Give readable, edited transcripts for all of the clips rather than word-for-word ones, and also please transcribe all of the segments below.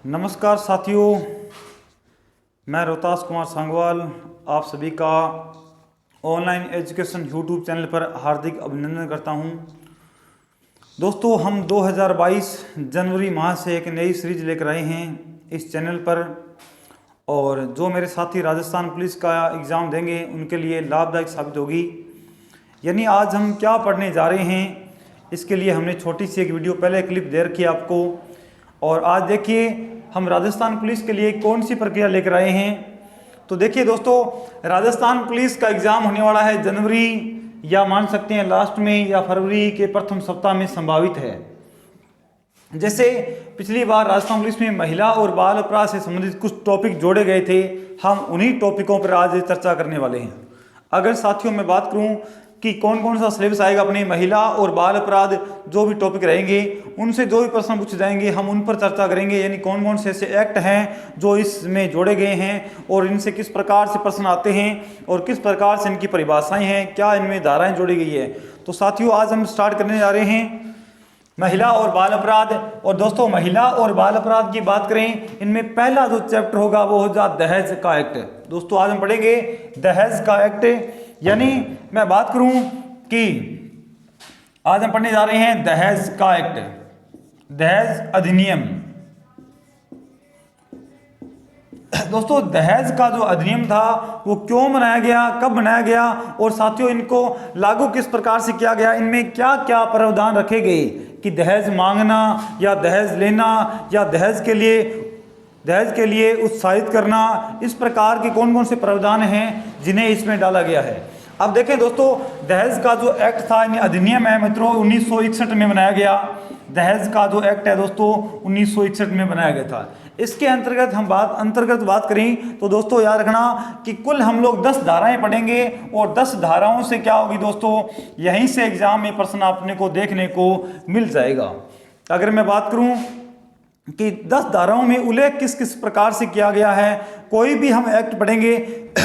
नमस्कार साथियों, मैं रोहतास कुमार सांगवाल आप सभी का ऑनलाइन एजुकेशन यूट्यूब चैनल पर हार्दिक अभिनंदन करता हूं। दोस्तों, हम 2022 जनवरी माह से एक नई सीरीज लेकर आए हैं इस चैनल पर, और जो मेरे साथी राजस्थान पुलिस का एग्ज़ाम देंगे उनके लिए लाभदायक साबित होगी। यानी आज हम क्या पढ़ने जा रहे हैं, इसके लिए हमने छोटी सी एक वीडियो पहले क्लिप दे रखी है आपको। और आज देखिए हम राजस्थान पुलिस के लिए कौन सी प्रक्रिया लेकर आए हैं। तो देखिए दोस्तों, राजस्थान पुलिस का एग्ज़ाम होने वाला है जनवरी, या मान सकते हैं लास्ट में, या फरवरी के प्रथम सप्ताह में संभावित है। जैसे पिछली बार राजस्थान पुलिस में महिला और बाल अपराध से संबंधित कुछ टॉपिक जोड़े गए थे, हम उन्हीं टॉपिकों पर आज चर्चा करने वाले हैं। अगर साथियों मैं बात करूं कि कौन कौन सा सिलेबस आएगा अपने महिला और बाल अपराध, जो भी टॉपिक रहेंगे उनसे जो भी प्रश्न पूछे जाएंगे हम उन पर चर्चा करेंगे। यानी कौन कौन से ऐसे एक्ट हैं जो इसमें जोड़े गए हैं और इनसे किस प्रकार से प्रश्न आते हैं और किस प्रकार से इनकी परिभाषाएं हैं, क्या इनमें धाराएं जोड़ी गई है। तो साथियों आज हम स्टार्ट करने जा रहे हैं महिला और बाल अपराध। और दोस्तों, महिला और बाल अपराध की बात करें, इनमें पहला जो चैप्टर होगा वो होगा दहेज का एक्ट। दोस्तों आज हम पढ़ेंगे दहेज का एक्ट। यानी मैं बात करूं कि आज हम पढ़ने जा रहे हैं दहेज का एक्ट, दहेज अधिनियम। दोस्तों दहेज का जो अधिनियम था वो क्यों बनाया गया, कब बनाया गया, और साथियों इनको लागू किस प्रकार से किया गया, इनमें क्या क्या प्रावधान रखे गए कि दहेज मांगना या दहेज लेना या दहेज के लिए उत्साहित करना, इस प्रकार के कौन कौन से प्रावधान हैं जिन्हें इसमें डाला गया है। अब देखें दोस्तों, दहेज का जो एक्ट था, अधिनियम है मित्रों 1961 में बनाया गया। दहेज का जो एक्ट है दोस्तों 1961 में बनाया गया था। इसके अंतर्गत बात करें तो दोस्तों याद रखना कि कुल हम लोग 10 धाराएं पढ़ेंगे, और 10 धाराओं से क्या होगी दोस्तों, यहीं से एग्जाम में प्रश्न आपने को देखने को मिल जाएगा। अगर मैं बात करूं कि 10 धाराओं में उल्लेख किस किस प्रकार से किया गया है, कोई भी हम एक्ट पढ़ेंगे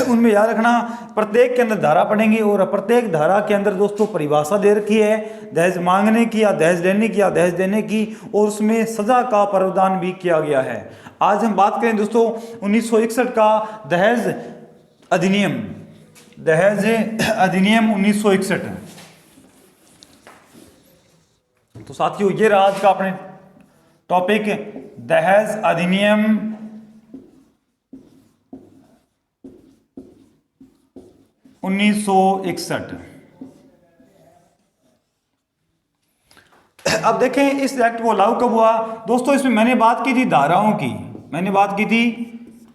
उनमें याद रखना प्रत्येक के अंदर धारा पढ़ेंगे, और प्रत्येक धारा के अंदर दोस्तों परिभाषा दे रखी है दहेज मांगने की या दहेज लेने की या दहेज देने की, और उसमें सजा का प्रावधान भी किया गया है। आज हम बात करें दोस्तों 1961 का दहेज अधिनियम, दहेज अधिनियम 1961। तो साथियों ये रहा आज का अपने टॉपिक, दहेज अधिनियम 1961। अब देखें इस एक्ट को लागू कब हुआ दोस्तों। इसमें मैंने बात की थी धाराओं की, मैंने बात की थी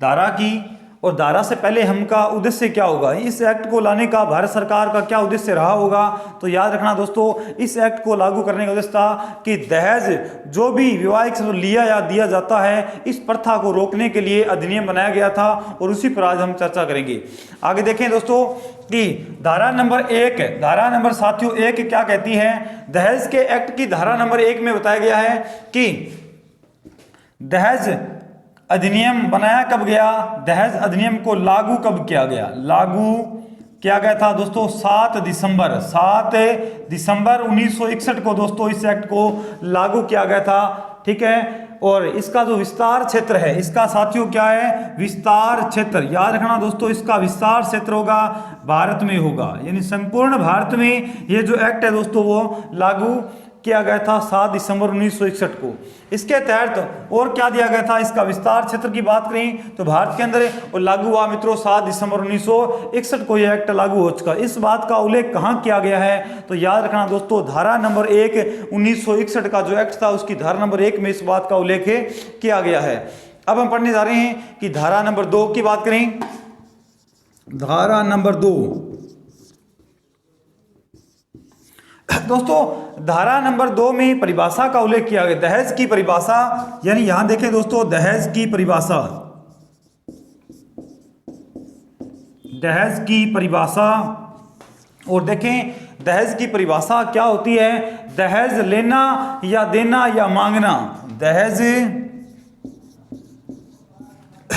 धारा की, और धारा से पहले हमका उद्देश्य क्या होगा, इस एक्ट को लाने का भारत सरकार का क्या उद्देश्य रहा होगा। तो याद रखना दोस्तों, इस एक्ट को लागू करने का उद्देश्य था कि दहेज जो भी विवाहित से लिया या दिया जाता है, इस प्रथा को रोकने के लिए अधिनियम बनाया गया था, और उसी पर आज हम चर्चा करेंगे। आगे देखें दोस्तों कि धारा नंबर साथियों 1 क्या कहती है। दहेज के एक्ट की धारा नंबर 1 में बताया गया है कि दहेज अधिनियम बनाया कब गया, दहेज अधिनियम को लागू कब किया गया। लागू किया गया था दोस्तों 7 दिसंबर 1961 को दोस्तों इस एक्ट को लागू किया गया था, ठीक है। और इसका जो विस्तार क्षेत्र है, इसका साथियों क्या है, विस्तार क्षेत्र। याद रखना दोस्तों, इसका विस्तार क्षेत्र होगा भारत में होगा, यानी संपूर्ण भारत में ये जो एक्ट है दोस्तों वो लागू किया गया था 7 दिसंबर 1961 को। इसके तहत और क्या दिया गया था, इसका विस्तार क्षेत्र की बात करें तो भारत के अंदर और लागू हुआ मित्रों 7 दिसंबर 1961 को यह एक्ट लागू हो चुका। इस बात का उल्लेख कहाँ किया गया है, तो याद रखना दोस्तों धारा नंबर 1 1961 का जो एक्ट था उसकी धारा नंबर 1 में इस बात का उल्लेख किया गया है। अब हम पढ़ने जा रहे हैं कि धारा नंबर 2 की बात करें। धारा नंबर 2 दोस्तों, धारा नंबर 2 में परिभाषा का उल्लेख किया गया, दहेज की परिभाषा। यानी यहां देखें दोस्तों दहेज की परिभाषा, और देखें दहेज की परिभाषा क्या होती है। दहेज लेना या देना या मांगना,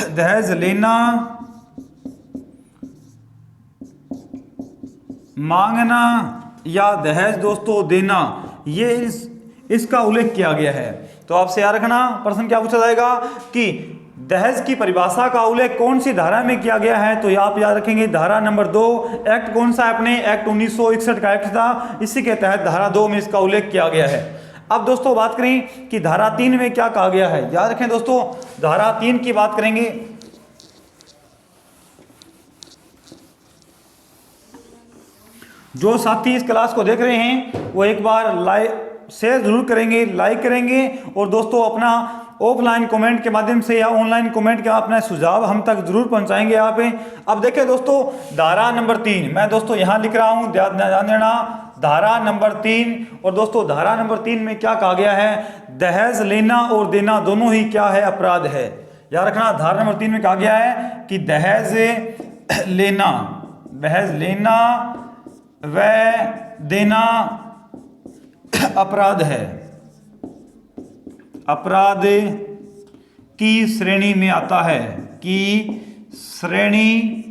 दहेज लेना मांगना या दहेज दोस्तों देना, ये इसका उल्लेख किया गया है। तो आपसे याद रखना प्रश्न क्या पूछा जाएगा कि दहेज की परिभाषा का उल्लेख कौन सी धारा में किया गया है, तो आप याद रखेंगे धारा नंबर 2। एक्ट कौन सा है अपने, एक्ट 1961 का एक्ट था, इसी के तहत धारा 2 में इसका उल्लेख किया गया है। अब दोस्तों बात करें कि धारा 3 में क्या कहा गया है। याद रखें दोस्तों, धारा 3 की बात करेंगे। जो साथी इस क्लास को देख रहे हैं वो एक बार शेयर जरूर करेंगे, लाइक करेंगे, और दोस्तों अपना ऑफलाइन कमेंट के माध्यम से या ऑनलाइन कमेंट के अपना सुझाव हम तक जरूर पहुंचाएंगे यहाँ पे। अब देखिए दोस्तों, धारा नंबर 3 मैं दोस्तों यहाँ लिख रहा हूँ, ध्यान देना, धारा नंबर 3। और दोस्तों धारा नंबर 3 में क्या कहा गया है, दहेज लेना और देना दोनों ही क्या है, अपराध है। याद रखना, धारा नंबर 3 में कहा गया है कि दहेज लेना व देना अपराध है, अपराध की श्रेणी में आता है, की श्रेणी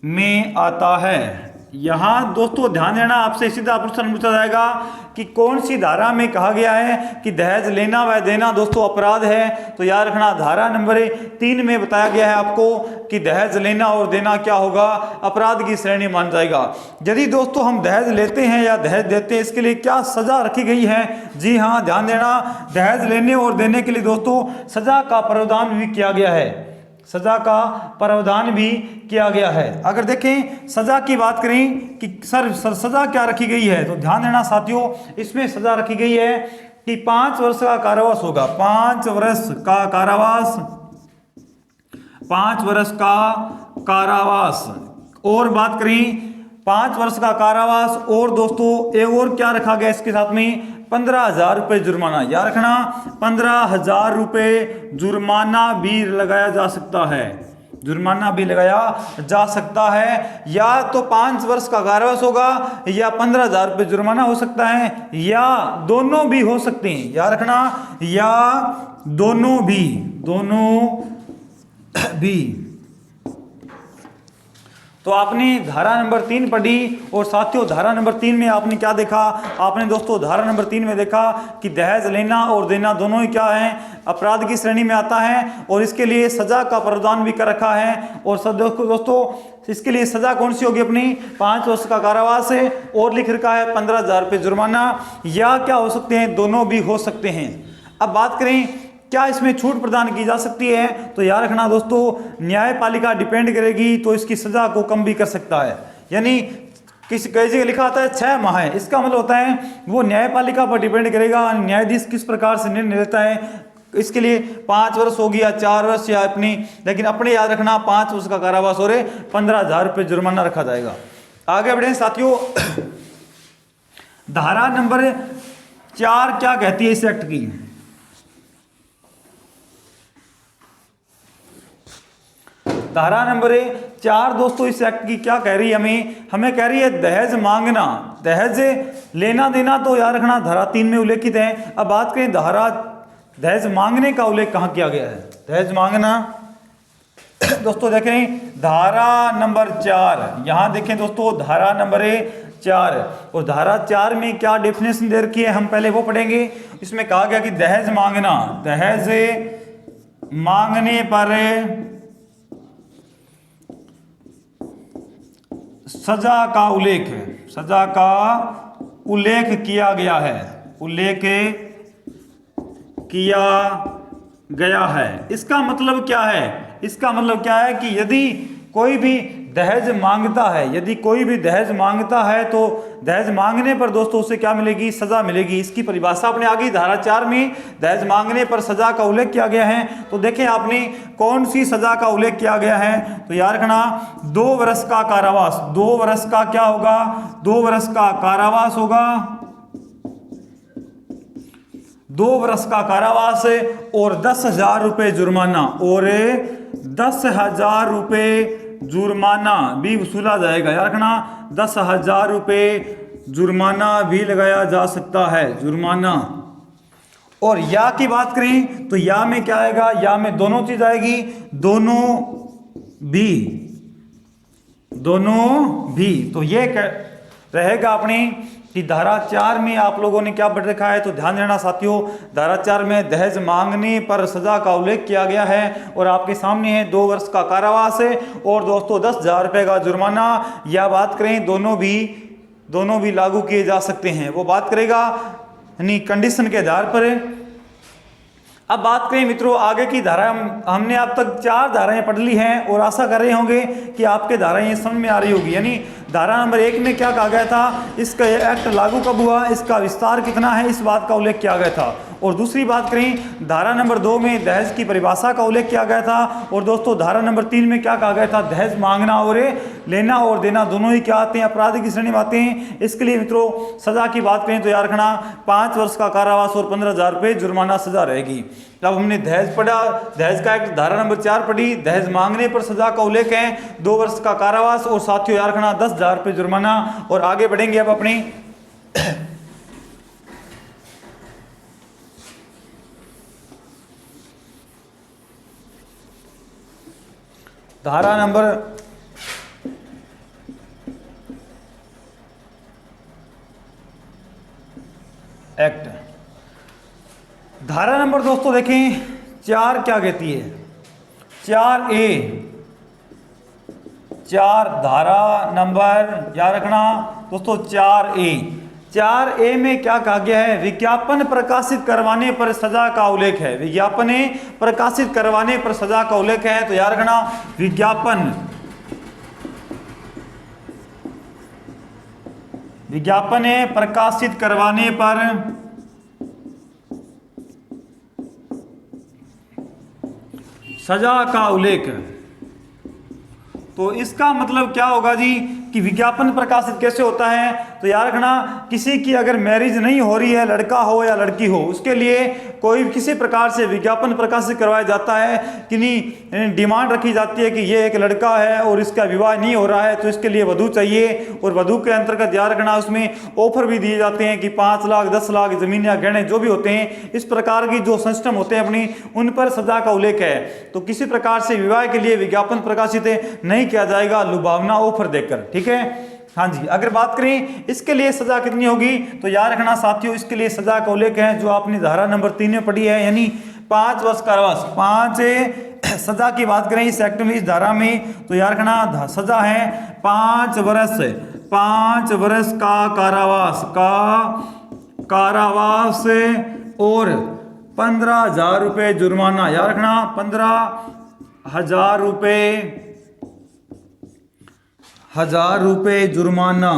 में आता है। यहां दोस्तों ध्यान देना, आपसे सीधा प्रश्न पूछा जाएगा कि कौन सी धारा में कहा गया है कि दहेज लेना व देना दोस्तों अपराध है। तो याद रखना, धारा नंबर 3 में बताया गया है आपको कि दहेज लेना और देना क्या होगा, अपराध की श्रेणी मान जाएगा। यदि दोस्तों हम दहेज लेते हैं या दहेज देते हैं, इसके लिए क्या सजा रखी गई है। जी हाँ, ध्यान देना, दहेज लेने और देने के लिए दोस्तों सजा का प्रावधान भी किया गया है, सजा का प्रावधान भी किया गया है। अगर देखें सजा की बात करें कि सर सजा क्या रखी गई है, तो ध्यान देना साथियों, इसमें सजा रखी गई है कि 5 वर्ष का कारावास होगा, 5 वर्ष का कारावास, 5 वर्ष का कारावास। और बात करें 5 वर्ष का कारावास, और दोस्तों एक और क्या रखा गया इसके साथ में, 15,000 रुपये जुर्माना। याद रखना, 15,000 रुपये जुर्माना भी लगाया जा सकता है, जुर्माना भी लगाया जा सकता है। या तो 5 वर्ष का कारावास होगा या 15,000 रुपये जुर्माना हो सकता है, या दोनों भी हो सकते हैं। याद रखना, या दोनों भी। तो आपने धारा नंबर 3 पढ़ी, और साथियों धारा नंबर 3 में आपने क्या देखा, आपने दोस्तों धारा नंबर 3 में देखा कि दहेज लेना और देना दोनों ही क्या है, अपराध की श्रेणी में आता है, और इसके लिए सजा का प्रावधान भी कर रखा है। और दोस्तों इसके लिए सजा कौन सी होगी अपनी, 5 वर्ष का कारावास है, और लिख रखा है 15,000 रुपये जुर्माना, या क्या हो सकते हैं, दोनों भी हो सकते हैं। अब बात करें क्या इसमें छूट प्रदान की जा सकती है, तो याद रखना दोस्तों, न्यायपालिका डिपेंड करेगी, तो इसकी सजा को कम भी कर सकता है। यानी किसी कई जगह लिखा आता है 6 माह है, इसका मतलब होता है वो न्यायपालिका पर डिपेंड करेगा, न्यायाधीश किस प्रकार से निर्णय लेता है। इसके लिए 5 वर्ष होगी या 4 वर्ष या अपनी, लेकिन अपने याद रखना 5 वर्ष का कारावास और 15,000 रुपये जुर्माना रखा जाएगा। आगे बढ़े साथियों, धारा नंबर 4 क्या कहती है इस एक्ट की। धारा नंबर 4 दोस्तों इस एक्ट की क्या कह रही है, हमें कह रही है दहेज मांगना, दहेज लेना देना तो याद रखना धारा 3 में उल्लेखित है। अब बात करें दहेज मांगने का उल्लेख कहाँ किया गया है, दहेज मांगना दोस्तों देखें धारा नंबर 4, यहां देखें दोस्तों धारा नंबर 4, और धारा 4 में क्या डेफिनेशन दे रखी है हम पहले वो पढ़ेंगे। इसमें कहा गया कि दहेज मांगना, दहेज मांगने पर सजा का उल्लेख किया गया है, उल्लेख किया गया है। इसका मतलब क्या है, इसका मतलब क्या है कि यदि कोई भी दहेज मांगता है, यदि कोई भी दहेज मांगता है तो दहेज मांगने पर दोस्तों उसे क्या मिलेगी, सजा मिलेगी। इसकी परिभाषा अपने आगे धारा 4 में दहेज मांगने पर सजा का उल्लेख किया गया है। तो देखें आपने कौन सी सजा का उल्लेख किया गया है, तो याद रखना 2 वर्ष का कारावास, 2 वर्ष का क्या होगा, 2 वर्ष का कारावास होगा, 2 वर्ष का कारावास और 10,000 रुपये जुर्माना, और 10,000 रुपये जुर्माना भी वसूला जाएगा। याद रखना 10,000 रुपये जुर्माना भी लगाया जा सकता है, जुर्माना। और या की बात करें तो या में क्या आएगा, या में दोनों चीज आएगी, दोनों भी। तो ये रहेगा अपनी कि धारा 4 में आप लोगों ने क्या पढ़ रखा है, तो ध्यान देना साथियों, धारा 4 में दहेज मांगने पर सजा का उल्लेख किया गया है और आपके सामने है 2 वर्ष का कारावास है और दोस्तों 10,000 रुपये का जुर्माना। या बात करें दोनों भी लागू किए जा सकते हैं, वो बात करेगा यानी कंडीशन के आधार पर। अब बात करें मित्रों आगे की धारा, हमने अब तक 4 धाराएं पढ़ ली हैं और आशा कर रहे होंगे कि आपके धाराएं ये समझ में आ रही होगी। यानी धारा नंबर 1 में क्या कहा गया था, इसका एक्ट लागू कब हुआ, इसका विस्तार कितना है, इस बात का उल्लेख किया गया था। और दूसरी बात करें धारा नंबर 2 में दहेज की परिभाषा का उल्लेख किया गया था। और दोस्तों धारा नंबर 3 में क्या कहा गया था, दहेज मांगना और लेना और देना दोनों ही क्या आते हैं, अपराध की श्रेणी में आते हैं। इसके लिए मित्रों सजा की बात करें तो यार रखना 5 वर्ष का कारावास और 15,000 रुपये जुर्माना सजा रहेगी। जब हमने दहेज पढ़ा, दहेज का एक्ट धारा नंबर 4 पढ़ी, दहेज मांगने पर सजा का उल्लेख है 2 वर्ष का कारावास और साथियों यार रखना 10,000 रुपये जुर्माना। और आगे बढ़ेंगे अब अपनी धारा नंबर एक्ट, धारा नंबर दोस्तों देखें 4 क्या कहती है, 4A, 4 धारा नंबर याद रखना दोस्तों 4A में क्या कहा गया है, विज्ञापन प्रकाशित करवाने पर सजा का उल्लेख है। विज्ञापन प्रकाशित करवाने पर सजा का उल्लेख है, तो याद रखना विज्ञापन प्रकाशित करवाने पर सजा का उल्लेख। तो इसका मतलब क्या होगा जी कि विज्ञापन प्रकाशित कैसे होता है, तो याद रखना किसी की अगर मैरिज नहीं हो रही है, लड़का हो या लड़की हो, उसके लिए कोई किसी प्रकार से विज्ञापन प्रकाशित करवाया जाता है कि नहीं, डिमांड रखी जाती है कि ये एक लड़का है और इसका विवाह नहीं हो रहा है तो इसके लिए वधू चाहिए। और वधू के अंतर्गत याद रखना उसमें ऑफर भी दिए जाते हैं कि 5 लाख 10 लाख जमीन या गहने जो भी होते हैं, इस प्रकार की जो सिस्टम होते हैं अपनी, उन पर सजा का उल्लेख है। तो किसी प्रकार से विवाह के लिए विज्ञापन प्रकाशित नहीं किया जाएगा लुभावना ऑफर देकर, ठीक है। हाँ जी, अगर बात करें इसके लिए सजा कितनी होगी, तो याद रखना साथियों इसके लिए सजा का उल्लेख है जो आपने धारा नंबर 3 में पढ़ी है, यानी 5 वर्ष कारावास। 5 सजा की बात करें इस एक्ट में, इस धारा में, तो याद रखना सजा है 5 वर्ष का कारावास और 15,000 रुपये जुर्माना। याद रखना 15,000 रुपये जुर्माना।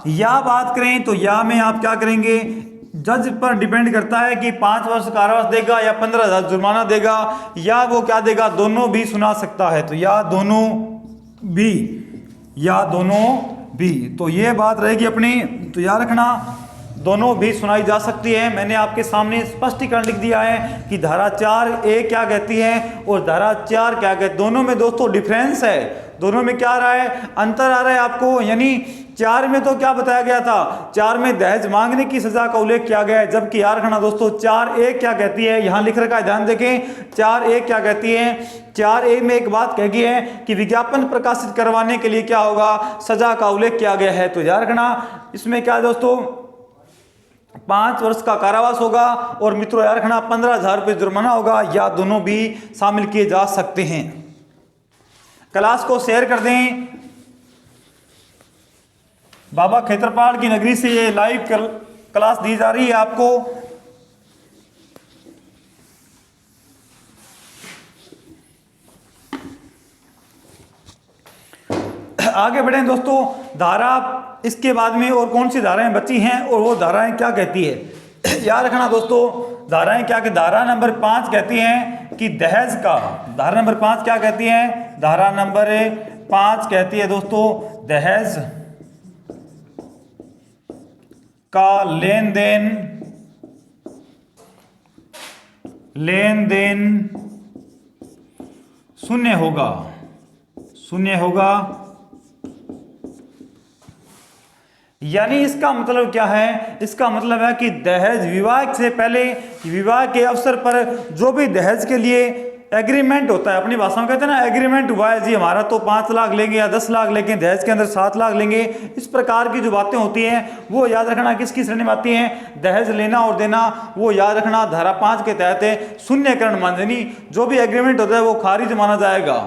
या बात करें तो या में आप क्या करेंगे, जज पर डिपेंड करता है कि 5 वर्ष कारावास देगा या 15,000 जुर्माना देगा, या वो क्या देगा, दोनों भी सुना सकता है। तो या दोनों भी, तो ये बात रहेगी अपनी। तो याद रखना दोनों भी सुनाई जा सकती है। मैंने आपके सामने स्पष्टीकरण लिख दिया है कि धारा 4A क्या कहती है और धारा 4 क्या कहती है। दोनों में दोस्तों डिफरेंस है, दोनों में क्या आ रहा है, अंतर आ रहा है आपको। यानी 4 में तो क्या बताया गया था, 4 में दहेज मांगने की सजा का उल्लेख किया गया है, जबकि याद रखना दोस्तों 4A क्या कहती है, यहां लिख रखा है, ध्यान देखें 4A क्या कहती है। 4A में एक बात कही है कि विज्ञापन प्रकाशित करवाने के लिए क्या होगा, सजा का उल्लेख किया गया है। तो याद रखना इसमें क्या दोस्तों 5 वर्ष का कारावास होगा और मित्रों याद रखना 15,000 रुपये जुर्माना होगा, या दोनों भी शामिल किए जा सकते हैं। क्लास को शेयर कर दें। बाबा खेतरपाल की नगरी से ये लाइव क्लास दी जा रही है आपको। आगे बढ़ें दोस्तों, धारा इसके बाद में और कौन सी धाराएं बची हैं और वो धाराएं क्या कहती है। याद रखना दोस्तों धाराएं क्या कहती, धारा नंबर 5 कहती हैं कि दहेज का, धारा नंबर 5 क्या कहती है, धारा नंबर 5 कहती है दोस्तों दहेज का लेन देन शून्य होगा। यानी इसका मतलब क्या है, इसका मतलब है कि दहेज विवाह से पहले, विवाह के अवसर पर जो भी दहेज के लिए एग्रीमेंट होता है, अपनी भाषा में कहते हैं ना एग्रीमेंट हुआ है जी हमारा, तो 5 लाख लेंगे या 10 लाख लेंगे, दहेज के अंदर 7 लाख लेंगे, इस प्रकार की जो बातें होती हैं वो याद रखना किसकी श्रेणी में आती हैं, दहेज लेना और देना, वो याद रखना धारा 5 के तहत है शून्यकरण मान, यानी जो भी एग्रीमेंट होता है वो खारिज माना जाएगा।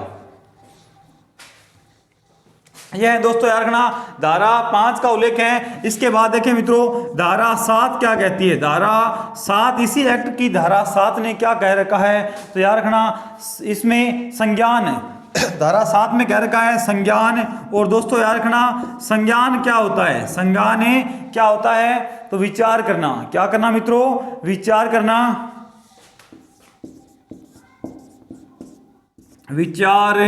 यह है दोस्तों याद रखना धारा 5 का उल्लेख है। इसके बाद देखें मित्रों धारा 7 क्या कहती है, धारा 7 इसी एक्ट की धारा 7 ने क्या कह रखा है, तो याद रखना इसमें संज्ञान धारा 7 में कह रखा है संज्ञान। और दोस्तों याद रखना संज्ञान क्या होता है, संज्ञान क्या होता है, तो विचार करना, क्या करना मित्रों, विचार करना, विचार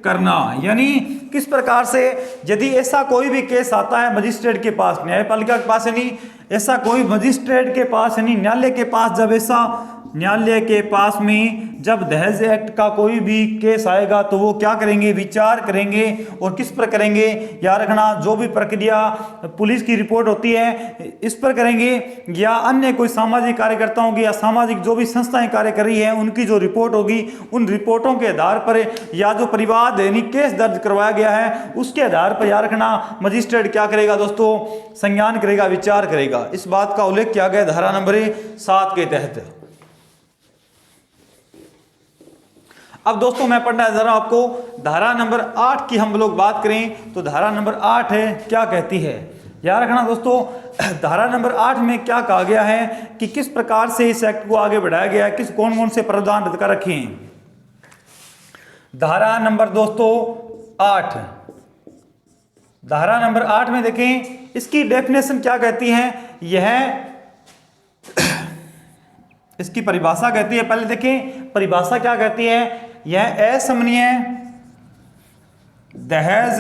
करना, यानी किस प्रकार से यदि ऐसा कोई भी केस आता है मजिस्ट्रेट के पास, न्यायपालिका के पास, यानी ऐसा कोई मजिस्ट्रेट के पास यानी न्यायालय के पास, जब ऐसा न्यायालय के पास में जब दहेज एक्ट का कोई भी केस आएगा तो वो क्या करेंगे, विचार करेंगे। और किस पर करेंगे, याद रखना जो भी प्रक्रिया पुलिस की रिपोर्ट होती है इस पर करेंगे, या अन्य कोई सामाजिक कार्यकर्ता होंगे या सामाजिक जो भी संस्थाएं कार्य कर रही है उनकी जो रिपोर्ट होगी उन रिपोर्टों के आधार पर, या जो परिवाद यानी केस दर्ज करवाया गया है उसके आधार पर याद रखना मजिस्ट्रेट क्या करेगा दोस्तों, संज्ञान करेगा, विचार करेगा। इस बात का उल्लेख किया गया धारा नंबर 7 के तहत। अब दोस्तों मैं पढ़ना है जरा आपको धारा नंबर 8 की हम लोग बात करें तो धारा नंबर 8 है क्या कहती है, याद रखना दोस्तों धारा नंबर 8 में क्या कहा गया है कि किस प्रकार से इस एक्ट को आगे बढ़ाया गया है, किस कौन कौन से प्रावधान रद्द कर रखे हैं। धारा नंबर दोस्तों 8, धारा नंबर 8 में देखें इसकी डेफिनेशन क्या कहती है, यह इसकी परिभाषा कहती है, पहले देखें परिभाषा क्या कहती है, यह असमनीय दहेज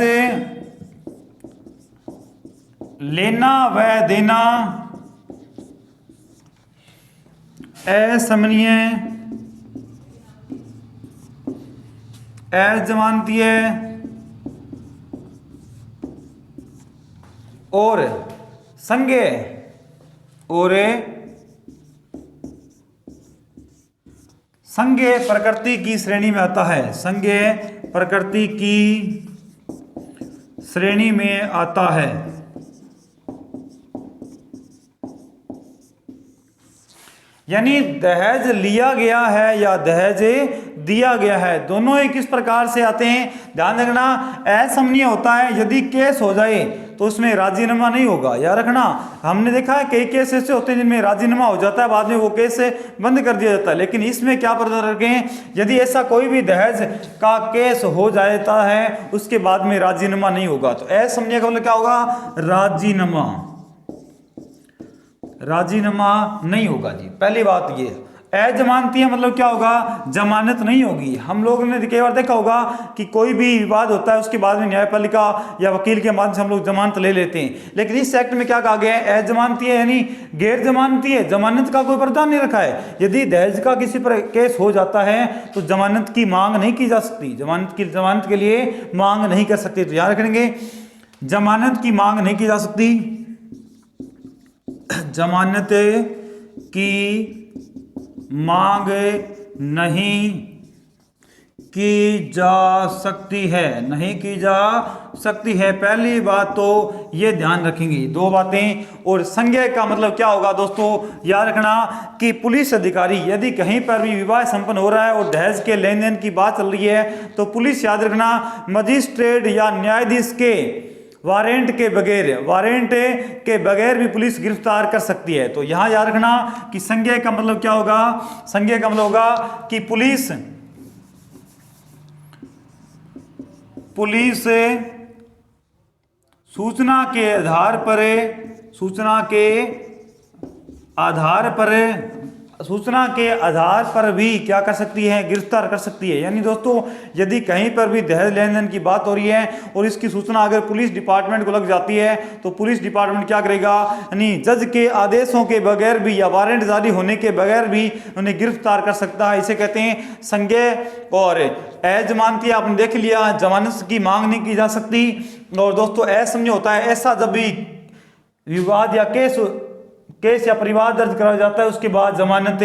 लेना व देना, असमनीय अजमानतीय और संज्ञेय और संज्ञेय प्रकृति की श्रेणी में आता है, संज्ञेय प्रकृति की श्रेणी में आता है। यानी दहेज लिया गया है या दहेज दिया गया है दोनों ही किस प्रकार से आते हैं, ध्यान रखना असमनीय होता है, यदि केस हो जाए तो उसमें राजीनामा नहीं होगा, याद रखना। हमने देखा है कई केस ऐसे होते हैं जिनमें राजीनामा हो जाता है, बाद में वो केस बंद कर दिया जाता है, लेकिन इसमें क्या प्रावधान रखे हैं, यदि ऐसा कोई भी दहेज का केस हो जाता है उसके बाद में राजीनामा नहीं होगा। तो असमनीय का मतलब क्या होगा, राजीनामा, राजीनामा नहीं होगा जी, पहली बात ये। अजमानती मतलब क्या होगा, जमानत नहीं होगी। हम लोगों ने कई बार देखा होगा कि कोई भी विवाद होता है उसके बाद में न्यायपालिका या वकील के माध्यम से हम लोग जमानत ले लेते हैं, लेकिन इस एक्ट में क्या कहा गया है, अजमानती है यानी गैर जमानती है, जमानत का कोई प्रावधान नहीं रखा है। यदि दहेज का किसी पर केस हो जाता है तो जमानत की मांग नहीं की जा सकती, जमानत के लिए मांग नहीं कर सकती, तो याद रखेंगे जमानत की मांग नहीं की जा सकती, जमानत की मांग नहीं की जा सकती है, नहीं की जा सकती है, पहली बात तो ये ध्यान रखेंगे। दो बातें, और संज्ञेय का मतलब क्या होगा दोस्तों, याद रखना कि पुलिस अधिकारी यदि कहीं पर भी विवाह संपन्न हो रहा है और दहेज के लेन देन की बात चल रही है तो पुलिस याद रखना मजिस्ट्रेट या न्यायाधीश के वारंट के बगैर भी पुलिस गिरफ्तार कर सकती है। तो यहां याद रखना कि संज्ञेय का मतलब क्या होगा, संज्ञेय का मतलब होगा कि पुलिस सूचना के आधार पर भी क्या कर सकती है, गिरफ्तार कर सकती है। यानी दोस्तों यदि कहीं पर भी दहेज लेन देन की बात हो रही है और इसकी सूचना अगर पुलिस डिपार्टमेंट को लग जाती है तो पुलिस डिपार्टमेंट क्या करेगा, यानी जज के आदेशों के बगैर भी या वारंट जारी होने के बगैर भी उन्हें गिरफ्तार कर सकता है। इसे कहते हैं संज्ञेय। और अजमानती आपने देख लिया, जमानत की मांग नहीं की जा सकती। और दोस्तों असमनीय होता है ऐसा जब भी विवाद या केस या परिवार दर्ज कराया जाता है, उसके बाद जमानत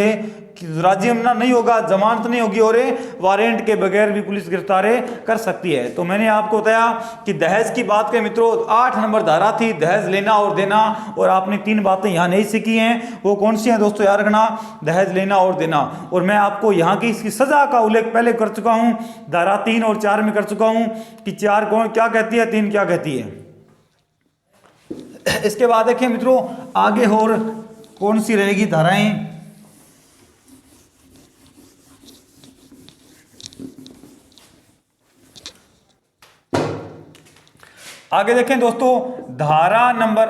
राजीनामा नहीं होगा, जमानत नहीं होगी और वारंट के बगैर भी पुलिस गिरफ्तार कर सकती है। तो मैंने आपको बताया कि दहेज की बात करें मित्रों, 8 नंबर धारा थी दहेज लेना और देना, और आपने 3 बातें यहाँ नहीं सीखी हैं। वो कौन सी हैं दोस्तों, याद रखना, दहेज लेना और देना। और मैं आपको यहाँ की इसकी सजा का उल्लेख पहले कर चुका हूँ, धारा 3 और 4 में कर चुका हूँ कि 4 कौन क्या कहती है, 3 क्या कहती है। इसके बाद देखिए मित्रों आगे और कौन सी रहेगी धाराएं। आगे देखें दोस्तों धारा नंबर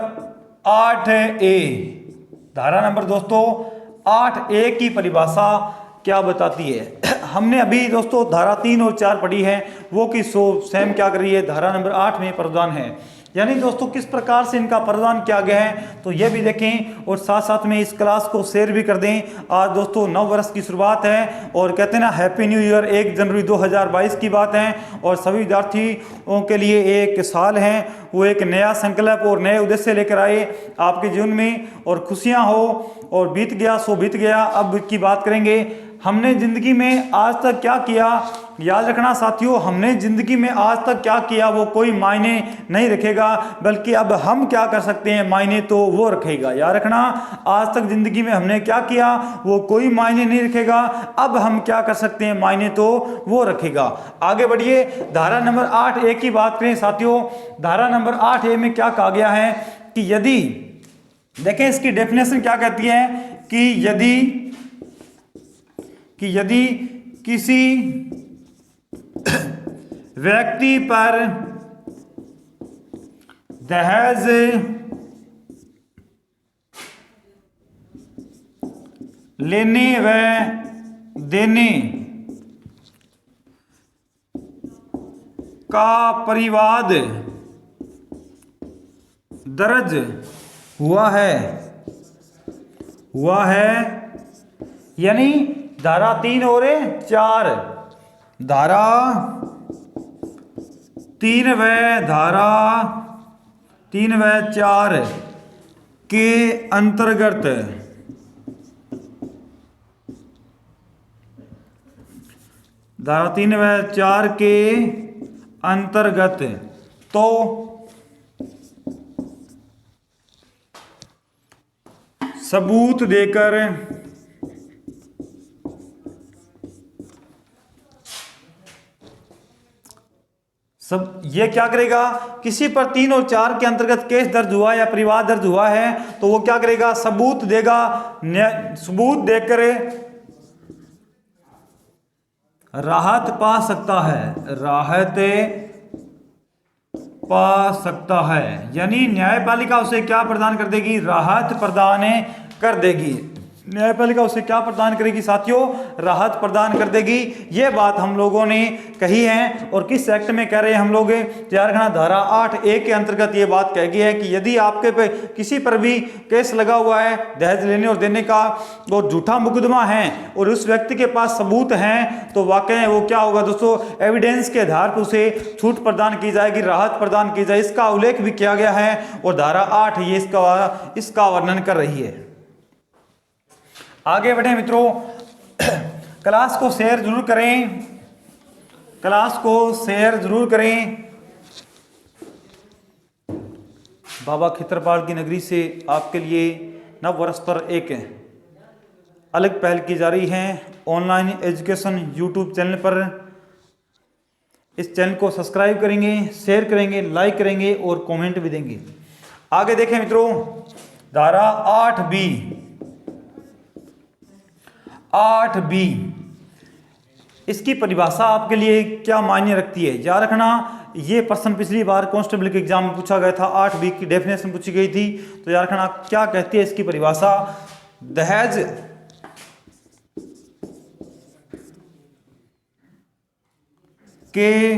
8A, धारा नंबर दोस्तों 8A की परिभाषा क्या बताती है। हमने अभी दोस्तों धारा 3 और 4 पढ़ी है, वो कि सेम क्या कर रही है, धारा नंबर 8 में प्रावधान है, यानी दोस्तों किस प्रकार से इनका प्रावधान किया गया है, तो ये भी देखें और साथ साथ में इस क्लास को शेयर भी कर दें। आज दोस्तों नव वर्ष की शुरुआत है और कहते हैं ना हैप्पी न्यू ईयर, 1 जनवरी 2022 की बात है, और सभी विद्यार्थियों के लिए एक साल है, वो एक नया संकल्प और नए उद्देश्य लेकर आए आपके जीवन में, और खुशियाँ हो, और बीत गया सो बीत गया। अब की बात करेंगे हमने जिंदगी में आज तक क्या किया। याद रखना साथियों, हमने जिंदगी में आज तक क्या किया वो कोई मायने नहीं रखेगा, बल्कि अब हम क्या कर सकते हैं मायने तो वो रखेगा। याद रखना, आज तक जिंदगी में हमने क्या किया वो कोई मायने नहीं रखेगा, अब हम क्या कर सकते हैं मायने तो वो रखेगा। आगे बढ़िए, धारा नंबर 8A की बात करें साथियों, धारा नंबर 8A में क्या कहा गया है कि यदि, देखें इसकी डेफिनेशन क्या कहती है कि यदि किसी व्यक्ति पर दहेज लेने व देने का परिवाद दर्ज हुआ है, यानी धारा 3 और 4, धारा 3 व धारा 3 व 4 के अंतर्गत धारा 3 व 4 के अंतर्गत तो सबूत देकर सब ये क्या करेगा, किसी पर 3 और 4 के अंतर्गत केस दर्ज हुआ या परिवाद दर्ज हुआ है तो वो क्या करेगा, सबूत देगा, सबूत देकर राहत पा सकता है, राहत पा सकता है, यानी न्यायपालिका उसे क्या प्रदान कर देगी, राहत प्रदान कर देगी। न्यायपालिका उसे क्या प्रदान करेगी साथियों, राहत प्रदान कर देगी। ये बात हम लोगों ने कही है, और किस एक्ट में कह रहे हैं हम लोग, झारखंड धारा 8A के अंतर्गत ये बात कह गई है कि यदि आपके पे किसी पर भी केस लगा हुआ है दहेज लेने और देने का, और झूठा मुकदमा है और उस व्यक्ति के पास सबूत हैं, तो वाकई वो क्या होगा दोस्तों, एविडेंस के आधार पर उसे छूट प्रदान की जाएगी, राहत प्रदान की जाए। इसका उल्लेख भी किया गया है और धारा 8 ये इसका वर्णन कर रही है। आगे बढ़े मित्रों, क्लास को शेयर जरूर करें, क्लास को शेयर जरूर करें। बाबा खित्रपाल की नगरी से आपके लिए नव वर्ष पर एक अलग पहल की जा रही है ऑनलाइन एजुकेशन यूट्यूब चैनल पर। इस चैनल को सब्सक्राइब करेंगे, शेयर करेंगे, लाइक करेंगे और कमेंट भी देंगे। आगे देखें मित्रों, धारा 8B इसकी परिभाषा आपके लिए क्या मायने रखती है। याद रखना, ये प्रश्न पिछली बार कांस्टेबल के एग्जाम में पूछा गया था, 8B की डेफिनेशन पूछी गई थी। तो याद रखना क्या कहती है इसकी परिभाषा, दहेज के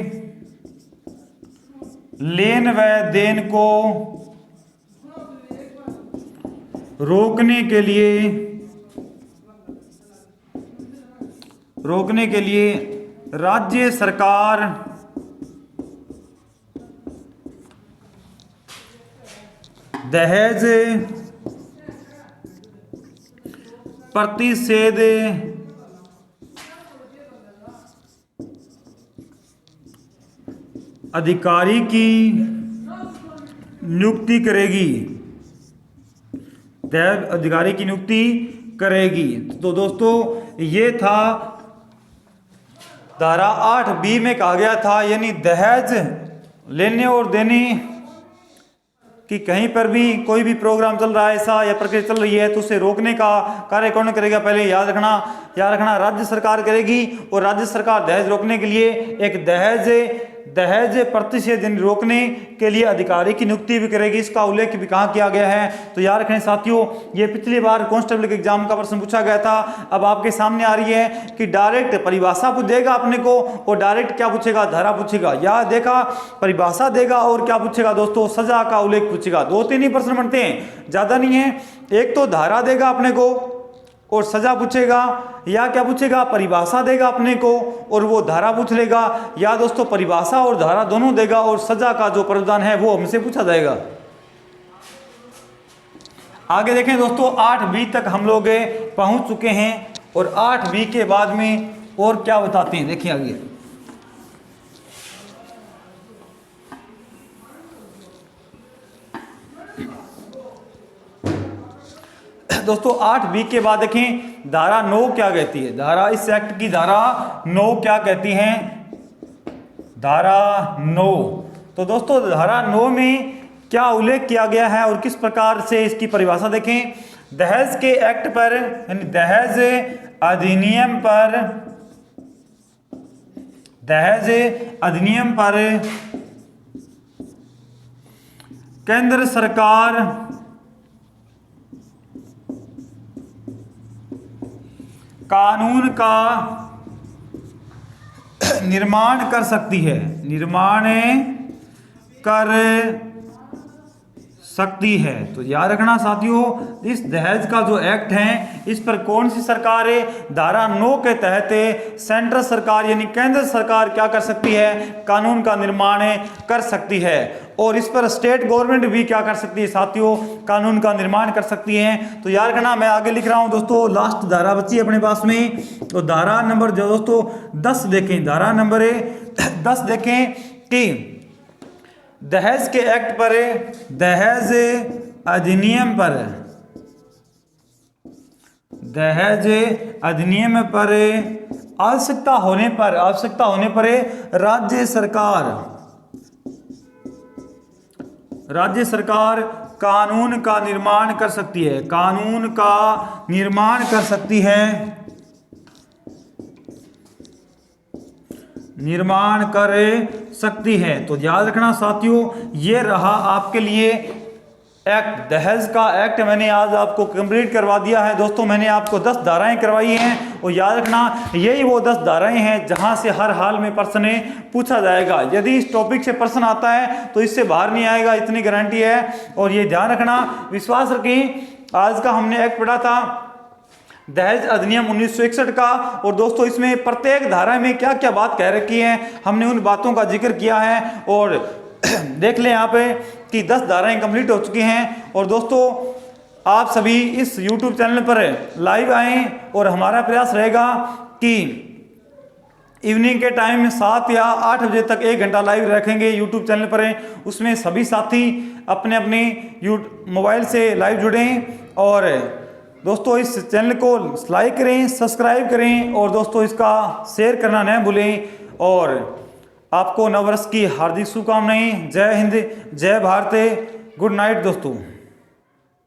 लेन व देन को रोकने के लिए राज्य सरकार दहेज प्रतिषेध अधिकारी की नियुक्ति करेगी, दहेज अधिकारी की नियुक्ति करेगी। तो दोस्तों ये था धारा 8B में कहा गया था, यानी दहेज लेने और देने कि कहीं पर भी कोई भी प्रोग्राम चल रहा है ऐसा या प्रक्रिया चल रही है तो उसे रोकने का कार्य कौन करेगा, पहले याद रखना राज्य सरकार करेगी। और राज्य सरकार दहेज रोकने के लिए एक दहेज प्रतिषेध रोकने के लिए अधिकारी की नियुक्ति भी करेगी। इसका उल्लेख भी कहाँ किया गया है, तो याद रखें साथियों, ये पिछली बार कांस्टेबल के एग्जाम का प्रश्न पूछा गया था। अब आपके सामने आ रही है कि डायरेक्ट परिभाषा पूछ देगा अपने को और डायरेक्ट क्या पूछेगा, धारा पूछेगा। या देखा परिभाषा देगा और क्या पूछेगा दोस्तों, सजा का उल्लेख पूछेगा। 2-3 ही प्रश्न बनते हैं, ज्यादा नहीं है। एक तो धारा देगा अपने को और सजा पूछेगा, या क्या पूछेगा, परिभाषा देगा अपने को और वो धारा पूछ लेगा, या दोस्तों परिभाषा और धारा दोनों देगा और सजा का जो प्रावधान है वो हमसे पूछा जाएगा। आगे देखें दोस्तों, 8B तक हम लोग पहुंच चुके हैं और 8B के बाद में और क्या बताते हैं, देखिए आगे दोस्तों 8B के बाद देखें धारा 9 क्या कहती है। धारा इस एक्ट की धारा 9 क्या कहती है, धारा 9। तो दोस्तों धारा 9 में क्या उल्लेख किया गया है और किस प्रकार से इसकी परिभाषा देखें। दहेज के एक्ट पर, यानी दहेज अधिनियम पर केंद्र सरकार कानून का निर्माण कर सकती है, तो याद रखना साथियों, इस दहेज का जो एक्ट है इस पर कौन सी सरकार है, धारा 9 के तहत सेंट्रल सरकार यानी केंद्र सरकार क्या कर सकती है, कानून का निर्माण कर सकती है। और इस पर स्टेट गवर्नमेंट भी क्या कर सकती है साथियों, कानून का निर्माण कर सकती है। तो याद रखना, मैं आगे लिख रहा हूं दोस्तों, लास्ट धारा बची अपने पास में। तो धारा नंबर जो दोस्तों 10 देखें, धारा नंबर 10 देखें कि दहेज के एक्ट पर, दहेज अधिनियम पर आवश्यकता होने पर राज्य सरकार कानून का निर्माण कर सकती है, तो याद रखना साथियों, ये रहा आपके लिए एक्ट, दहेज का एक्ट मैंने आज आपको कंप्लीट करवा दिया है दोस्तों। मैंने आपको 10 धाराएं करवाई हैं और याद रखना यही वो 10 धाराएं हैं जहां से हर हाल में प्रश्न पूछा जाएगा। यदि इस टॉपिक से प्रश्न आता है तो इससे बाहर नहीं आएगा, इतनी गारंटी है। और ये ध्यान रखना, विश्वास रखें, आज का हमने एक्ट पढ़ा था दहेज अधिनियम 1961 का, और दोस्तों इसमें प्रत्येक धारा में क्या क्या बात कह रखी है हमने उन बातों का जिक्र किया है। और देख लें यहाँ पे कि 10 धाराएं कंप्लीट हो चुकी हैं। और दोस्तों आप सभी इस YouTube चैनल पर लाइव आएँ और हमारा प्रयास रहेगा कि इवनिंग के टाइम 7 या 8 बजे तक 1 घंटा लाइव रखेंगे YouTube चैनल पर। उसमें सभी साथी अपने अपने मोबाइल से लाइव जुड़ें और दोस्तों इस चैनल को लाइक करें, सब्सक्राइब करें और दोस्तों इसका शेयर करना न भूलें। और आपको नववर्ष की हार्दिक शुभकामनाएं। जय हिंद, जय भारत, गुड नाइट दोस्तों।